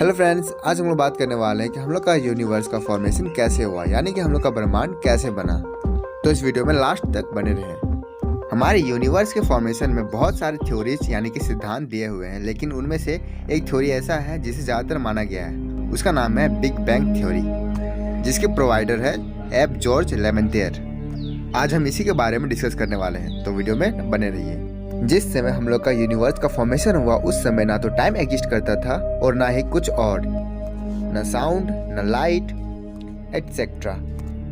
Hello friends, आज हम लोग बात करने वाले हैं कि हम लोग का यूनिवर्स का फॉर्मेशन कैसे हुआ, यानी कि हम लोग का ब्रह्मांड कैसे बना। तो इस वीडियो में लास्ट तक बने रहें। हमारे यूनिवर्स के फॉर्मेशन में बहुत सारे थ्योरीज यानी कि सिद्धांत दिए हुए हैं, लेकिन उनमें से एक थ्योरी ऐसा है जिसे ज़्यादातर माना गया है। उसका नाम है बिग बैंग थ्योरी, जिसके प्रोवाइडर है एफ जॉर्ज लेमेंटियर। आज हम इसी के बारे में डिस्कस करने वाले हैं, तो वीडियो में बने रहिए। जिस समय हम लोग का यूनिवर्स का फॉर्मेशन हुआ, उस समय ना तो टाइम एग्जिस्ट करता था और ना ही कुछ और, न साउंड, न लाइट एटसेट्रा।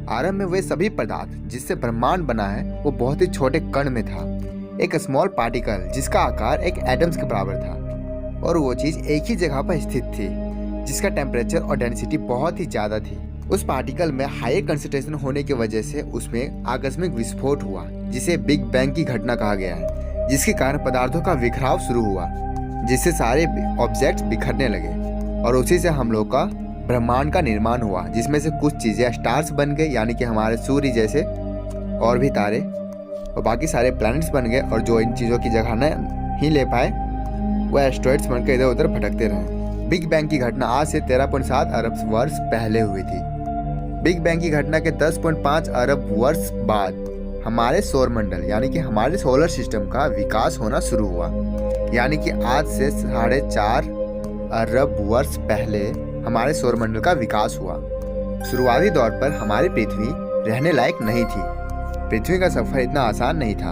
आरंभ में वे सभी पदार्थ जिससे ब्रह्मांड बना है वो बहुत ही छोटे कण में था, एक स्मॉल पार्टिकल जिसका आकार एक एटम्स के बराबर था, और वो चीज एक ही जगह पर स्थित थी जिसका टेम्परेचर और डेंसिटी बहुत ही ज्यादा थी। उस पार्टिकल में हाई कंसंट्रेशन होने की वजह से उसमें आकस्मिक विस्फोट हुआ, जिसे बिग बैंग की घटना कहा गया है, जिसके कारण पदार्थों का विखराव शुरू हुआ, जिससे सारे ऑब्जेक्ट्स बिखरने लगे, और उसी से हम लोग का ब्रह्मांड का निर्माण हुआ, जिसमें से कुछ चीजें स्टार्स बन गए, यानी कि हमारे सूर्य जैसे और भी तारे, और बाकी सारे प्लैनेट्स बन गए, और जो इन चीज़ों की जगह न ही ले पाए वह एस्ट्रॉइड्स बनकर इधर उधर भटकते रहे। बिग बैंग की घटना आज से 13.7 अरब वर्ष पहले हुई थी। बिग बैंग की घटना के 10.5 अरब वर्ष बाद हमारे सौर मंडल यानी कि हमारे सोलर सिस्टम का विकास होना शुरू हुआ, यानी कि आज से 4.5 अरब वर्ष पहले हमारे सौर मंडल का विकास हुआ। शुरुआती दौर पर हमारी पृथ्वी रहने लायक नहीं थी। पृथ्वी का सफर इतना आसान नहीं था।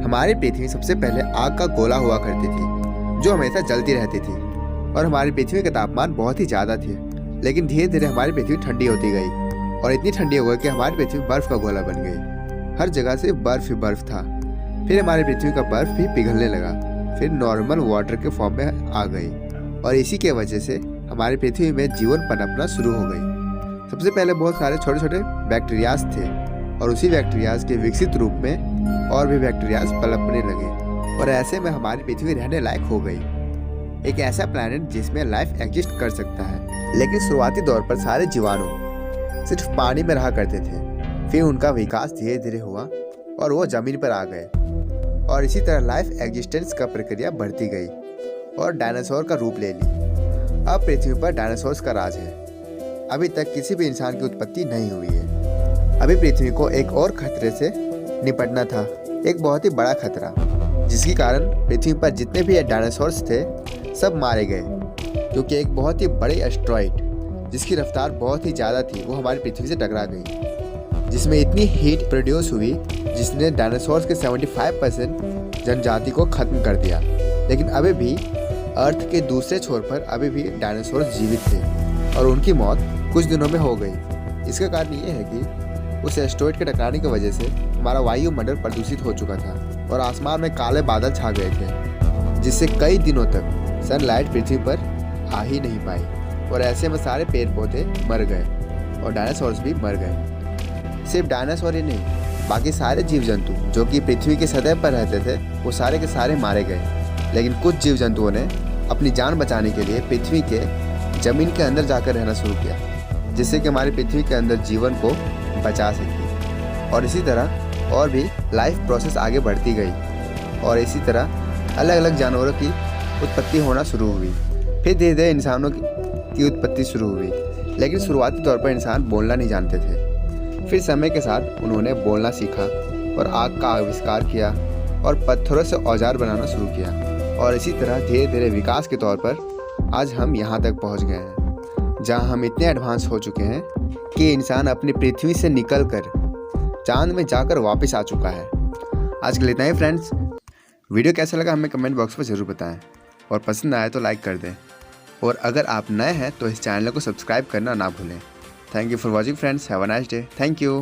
हमारी पृथ्वी सबसे पहले आग का गोला हुआ करती थी, जो हमेशा जलती रहती थी, और हमारी पृथ्वी का तापमान बहुत ही ज़्यादा थे। लेकिन धीरे धीरे हमारी पृथ्वी ठंडी होती गई, और इतनी ठंडी हो गई कि हमारी पृथ्वी बर्फ का गोला बन गई। हर जगह से बर्फ ही बर्फ था। फिर हमारी पृथ्वी का बर्फ भी पिघलने लगा, फिर नॉर्मल वाटर के फॉर्म में आ गई, और इसी के वजह से हमारी पृथ्वी में जीवन पनपना शुरू हो गई। सबसे पहले बहुत सारे छोटे छोटे बैक्टीरियाज थे, और उसी बैक्टीरियाज के विकसित रूप में और भी बैक्टीरियाज पनपने लगे, और ऐसे में हमारी पृथ्वी रहने लायक हो गई, एक ऐसा प्लैनेट जिसमें लाइफ एग्जिस्ट कर सकता है। लेकिन शुरुआती दौर पर सारे जीवाणु सिर्फ पानी में रहा करते थे। फिर उनका विकास धीरे धीरे हुआ और वो जमीन पर आ गए, और इसी तरह लाइफ एग्जिस्टेंस का प्रक्रिया बढ़ती गई और डायनासोर का रूप ले ली। अब पृथ्वी पर डायनासोर्स का राज है। अभी तक किसी भी इंसान की उत्पत्ति नहीं हुई है। अभी पृथ्वी को एक और खतरे से निपटना था, एक बहुत ही बड़ा खतरा, जिसके कारण पृथ्वी पर जितने भी डायनासोर्स थे सब मारे गए, क्योंकि एक बहुत ही बड़े एस्ट्रॉइड जिसकी रफ्तार बहुत ही ज़्यादा थी वो हमारी पृथ्वी से टकरा गई, जिसमें इतनी हीट प्रोड्यूस हुई जिसने डायनासोर्स के 75% जनजाति को खत्म कर दिया। लेकिन अभी भी अर्थ के दूसरे छोर पर अभी भी डायनासोर्स जीवित थे, और उनकी मौत कुछ दिनों में हो गई। इसका कारण ये है कि उस एस्ट्रॉइड के टकराने की वजह से हमारा वायुमंडल प्रदूषित हो चुका था, और आसमान में काले बादल छा गए थे, जिससे कई दिनों तक सनलाइट पृथ्वी पर आ ही नहीं पाई, और ऐसे में सारे पेड़ पौधे मर गए और डायनासोर्स भी मर गए। सिर्फ डायनासोर ही नहीं, बाकी सारे जीव जंतु जो कि पृथ्वी की सतह पर रहते थे वो सारे के सारे मारे गए। लेकिन कुछ जीव जंतुओं ने अपनी जान बचाने के लिए पृथ्वी के जमीन के अंदर जाकर रहना शुरू किया, जिससे कि हमारी पृथ्वी के अंदर जीवन को बचा सके। और इसी तरह और भी लाइफ प्रोसेस आगे बढ़ती गई, और इसी तरह अलग अलग जानवरों की उत्पत्ति होना शुरू हुई। फिर धीरे धीरे इंसानों की उत्पत्ति शुरू हुई। लेकिन शुरुआती तौर पर इंसान बोलना नहीं जानते थे। फिर समय के साथ उन्होंने बोलना सीखा और आग का आविष्कार किया और पत्थरों से औजार बनाना शुरू किया, और इसी तरह धीरे धीरे विकास के तौर पर आज हम यहाँ तक पहुँच गए हैं, जहाँ हम इतने एडवांस हो चुके हैं कि इंसान अपनी पृथ्वी से निकलकर चांद में जाकर वापस आ चुका है। आज के लिए इतना ही फ्रेंड्स। वीडियो कैसा लगा हमें कमेंट बॉक्स में ज़रूर बताएं, और पसंद आए तो लाइक कर दें, और अगर आप नए हैं तो इस चैनल को सब्सक्राइब करना ना भूलें। Thank you for watching friends. Have a nice day. Thank you.